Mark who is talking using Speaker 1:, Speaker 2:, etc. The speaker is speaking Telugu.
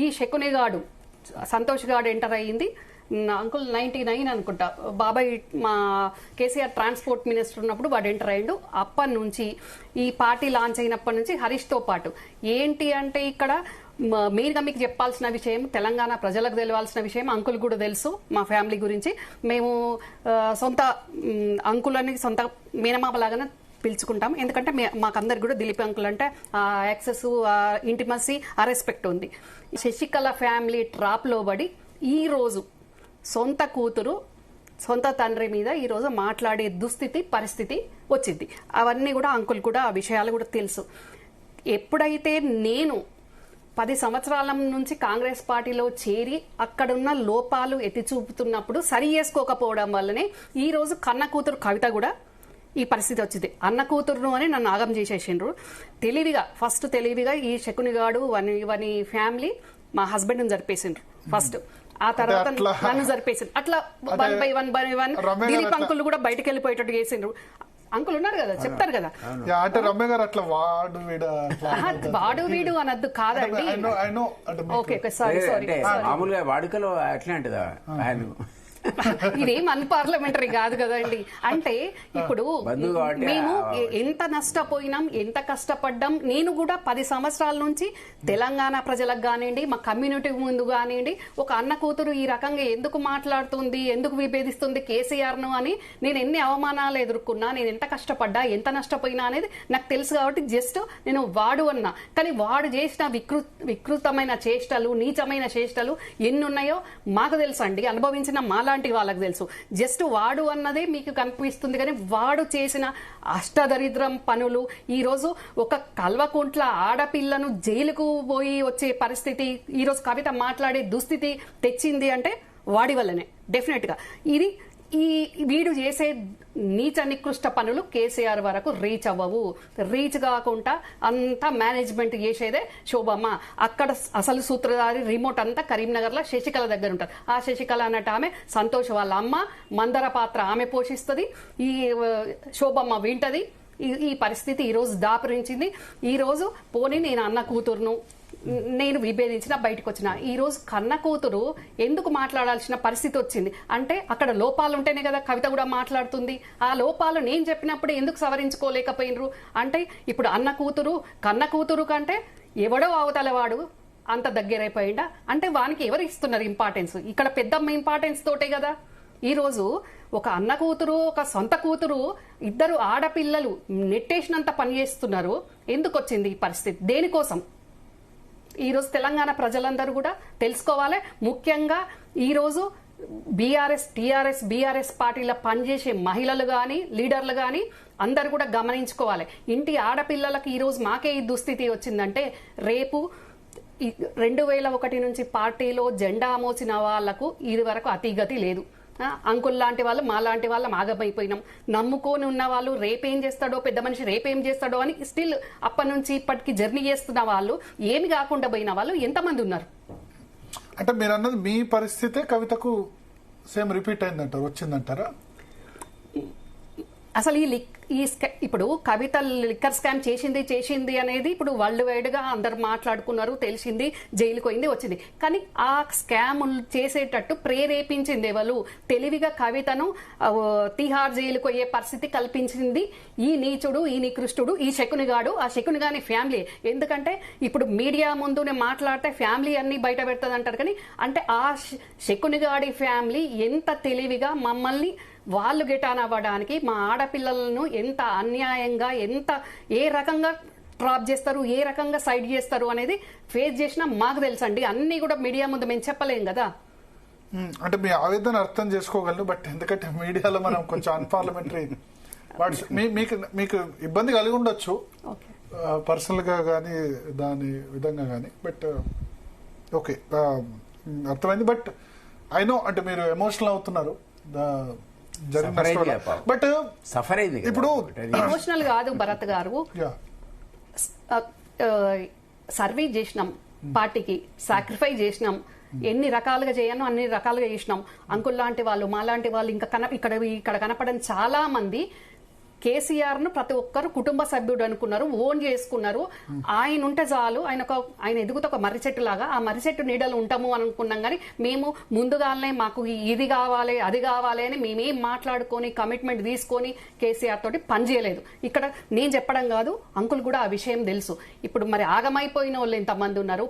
Speaker 1: ఈ శకునిగాడు సంతోష్ గాడు ఎంటర్ అయ్యింది అంకుల్ 99 అనుకుంటా. బాబాయ్ మా కేసీఆర్ ట్రాన్స్పోర్ట్ మినిస్టర్ ఉన్నప్పుడు వాడు ఎంటర్ అయ్యిండు. అప్పటి నుంచి ఈ పార్టీ లాంచ్ అయినప్పటి నుంచి హరీష్తో పాటు ఏంటి అంటే ఇక్కడ మెయిన్గా మీకు చెప్పాల్సిన విషయం, తెలంగాణ ప్రజలకు తెలియాల్సిన విషయం, అంకుల్ కూడా తెలుసు మా ఫ్యామిలీ గురించి. మేము సొంత అంకులని సొంత మేనమామలాగానే పిలుచుకుంటాం. ఎందుకంటే మాకందరికి కూడా దిలీప్ అంకుల్ అంటే యాక్సెస్, ఇంటిమసీ, ఆ రెస్పెక్ట్ ఉంది. శశికళ ఫ్యామిలీ ట్రాప్లో పడి ఈరోజు సొంత కూతురు సొంత తండ్రి మీద ఈరోజు మాట్లాడే దుస్థితి పరిస్థితి వచ్చింది. అవన్నీ కూడా అంకుల్ కూడా ఆ విషయాలు కూడా తెలుసు. ఎప్పుడైతే నేను 10 సంవత్సరాల నుంచి కాంగ్రెస్ పార్టీలో చేరి అక్కడున్న లోపాలు ఎత్తి చూపుతున్నప్పుడు సరి చేసుకోకపోవడం వల్లనే ఈ రోజు కన్న కూతురు కవిత కూడా ఈ పరిస్థితి వచ్చింది. అన్న కూతురును అని నన్ను ఆగం చేసేసిండ్రు. ఫస్ట్ తెలివిగా ఈ శకునిగాడు వని ఫ్యామిలీ మా హస్బెండ్ జరిపేసిండ్రు ఫస్ట్. ఆ తర్వాత నన్ను జరిపేసిండ్రు. అట్లా one by one Dilip uncle కూడా బయటకు వెళ్ళిపోయేటట్టు చేసిండ్రు. అంకుల్ ఉన్నారు కదా, చెప్తారు కదా.
Speaker 2: అంటే రమ్య గారు అట్లా
Speaker 1: వాడు వీడు అనద్దు కాదండి. ఓకే సారీ
Speaker 3: మామూలుగా వాడుకలో అట్లాంటిదా?
Speaker 1: ఇదేం అన్పార్లమెంటరీ కాదు కదండి. అంటే ఇప్పుడు మేము ఎంత నష్టపోయినాం, ఎంత కష్టపడ్డాం. నేను కూడా 10 సంవత్సరాల నుంచి తెలంగాణ ప్రజలకు కానివ్వండి, మా కమ్యూనిటీ ముందు కానివ్వండి, ఒక అన్న కూతురు ఈ రకంగా ఎందుకు మాట్లాడుతుంది, ఎందుకు విభేదిస్తుంది కేసీఆర్ను అని నేను ఎన్ని అవమానాలు ఎదుర్కొన్నా, నేను ఎంత కష్టపడ్డా, ఎంత నష్టపోయినా అనేది నాకు తెలుసు. కాబట్టి జస్ట్ నేను వాడు అన్నా. కానీ వాడు చేసిన వికృతమైన చేష్టలు, నీచమైన చేష్టలు ఎన్ని ఉన్నాయో మాకు తెలుసు అండి. అనుభవించిన లాంటి వాళ్ళకి తెలుసు. జస్ట్ వాడు అన్నదే మీకు కనిపిస్తుంది, కానీ వాడు చేసిన అష్టదరిద్రం పనులు ఈ రోజు ఒక కల్వకుంట్ల ఆడపిల్లను జైలుకు పోయి వచ్చే పరిస్థితి ఈ రోజు కవిత మాట్లాడే దుస్థితి తెచ్చింది అంటే వాడి వల్లనే. డెఫినెట్ గా ఇది ఈ వీడు చేసే నీచ నికృష్ట పనులు కేసీఆర్ వరకు రీచ్ అవ్వవు. రీచ్ కాకుండా అంతా మేనేజ్మెంట్ చేసేదే శోభమ్మ. అక్కడ అసలు సూత్రధారి రిమోట్ అంతా కరీంనగర్ లో శశికళ దగ్గర ఉంటారు. ఆ శశికళ అన్నట్టు ఆమె సంతోష్ వాళ్ళ అమ్మ, మందర పాత్ర ఆమె పోషిస్తుంది, ఈ శోభమ్మ వింటది. ఈ పరిస్థితి ఈ రోజు దాపురించింది. ఈ రోజు పోనీ నేను అన్న కూతురును నేను విభేదించిన బయటకు వచ్చిన ఈ రోజు కన్న కూతురు ఎందుకు మాట్లాడాల్సిన పరిస్థితి వచ్చింది అంటే అక్కడ లోపాలు ఉంటేనే కదా కవిత కూడా మాట్లాడుతుంది. ఆ లోపాలు నేను చెప్పినప్పుడు ఎందుకు సవరించుకోలేకపోయినరు అంటే ఇప్పుడు అన్న కూతురు కన్న కూతురు కంటే ఎవడో అవతలవాడు అంత దగ్గరైపోయిందా అంటే వానికి ఎవరు ఇస్తున్నారు ఇంపార్టెన్స్? ఇక్కడ పెద్దమ్మ ఇంపార్టెన్స్ తోటే కదా ఈ రోజు ఒక అన్న కూతురు ఒక సొంత కూతురు ఇద్దరు ఆడపిల్లలు నెట్టేసినంత పని చేస్తున్నారు. ఎందుకు వచ్చింది ఈ పరిస్థితి? దేనికోసం? ఈ రోజు తెలంగాణ ప్రజలందరూ కూడా తెలుసుకోవాలి. ముఖ్యంగా ఈ రోజు బీఆర్ఎస్ పార్టీల పనిచేసే మహిళలు గాని లీడర్లు గాని అందరు కూడా గమనించుకోవాలి. ఇంటి ఆడపిల్లలకు ఈ రోజు మాకే ఈ దుస్థితి వచ్చిందంటే రేపు 2001 నుంచి పార్టీలో జెండా మోసిన వాళ్లకు ఇది వరకు అతిగతి లేదు. అంకుల్ లాంటి వాళ్ళు మా లాంటి వాళ్ళం ఆగమైపోయినాం. నమ్ముకొని ఉన్న వాళ్ళు రేపేం చేస్తాడో, పెద్ద మనిషి రేపేం చేస్తాడో అని స్టిల్ అప్పటి నుంచి ఇప్పటికి జర్నీ చేస్తున్న వాళ్ళు, ఏమి కాకుండా పోయిన వాళ్ళు ఎంతమంది ఉన్నారు?
Speaker 2: అంటే మీరు అన్నది మీ పరిస్థితే కవితకు సేమ్ రిపీట్ అయిందంటారు, వచ్చిందంటారా?
Speaker 1: అసలు ఇప్పుడు కవిత లిక్కర్ స్కామ్ చేసింది అనేది ఇప్పుడు వరల్డ్ వైడ్ గా అందరు మాట్లాడుకున్నారు, తెలిసింది, జైలుకు పోయింది, వచ్చింది. కానీ ఆ స్కామ్ చేసేటట్టు ప్రేరేపించింది ఎవరు? తెలివిగా కవితను తిహార్ జైలుకు పోయే పరిస్థితి కల్పించింది ఈ నీచుడు, ఈ నికృష్టుడు, ఈ శకునిగాడు, ఆ శకునిగాని ఫ్యామిలీ. ఎందుకంటే ఇప్పుడు మీడియా ముందునే మాట్లాడితే ఫ్యామిలీ అన్ని బయట పెడతాది అంటారు. కానీ అంటే ఆ శకునిగాడి ఫ్యామిలీ ఎంత తెలివిగా మమ్మల్ని వాళ్ళు గెటాన్ అవ్వడానికి, మా ఆడపిల్లలను ఎంత అన్యాయంగా ఏ రకంగా ట్రాప్ చేస్తారు, ఏ రకంగా సైడ్ చేస్తారు అనేది ఫేస్ చేసినా మాకు తెలుసండి. అన్ని కూడా మీడియా ముందు మేము చెప్పలేం కదా.
Speaker 2: అంటే మీ ఆవేదన అర్థం చేసుకోగలను, బట్ ఎందుకంటే మీడియాలో మనం కొంచెం అన్పార్లమెంటరీ మీకు ఇబ్బంది కలిగి ఉండొచ్చు పర్సనల్ గా కానీ దాని విధంగా కానీ, బట్ ఓకే అర్థమైంది. బట్ ఐ నో అంటే మీరు ఎమోషనల్ అవుతున్నారు బట్
Speaker 3: సఫర్ అయింది.
Speaker 1: ఇప్పుడు ఎమోషనల్ కాదు భరత్ గారు, సర్వీస్ చేసినాం, పార్టీకి సాక్రిఫైస్ చేసినాం, ఎన్ని రకాలుగా చేయను అన్ని రకాలుగా చేసినాం. అంకుల్ లాంటి వాళ్ళు, మా లాంటి వాళ్ళు, ఇంకా ఇక్కడ కనపడని చాలా మంది కేసీఆర్ ను ప్రతి ఒక్కరు కుటుంబ సభ్యుడు అనుకున్నారు, ఓన్ చేసుకున్నారు. ఆయన ఉంటే చాలు, ఆయన ఎదుగుతా ఒక మర్రి చెట్టు లాగా, ఆ మర్రి చెట్టు నీడలు ఉంటాము అని అనుకున్నాం. కానీ మేము ముందుగానే మాకు ఇది కావాలి అది కావాలి అని మేమేం మాట్లాడుకొని కమిట్మెంట్ తీసుకొని కేసీఆర్ తోటి పనిచేయలేదు. ఇక్కడ నేను చెప్పడం కాదు, అంకుల్ కూడా ఆ విషయం తెలుసు. ఇప్పుడు మరి ఆగమైపోయిన వాళ్ళు ఎంతమంది ఉన్నారు.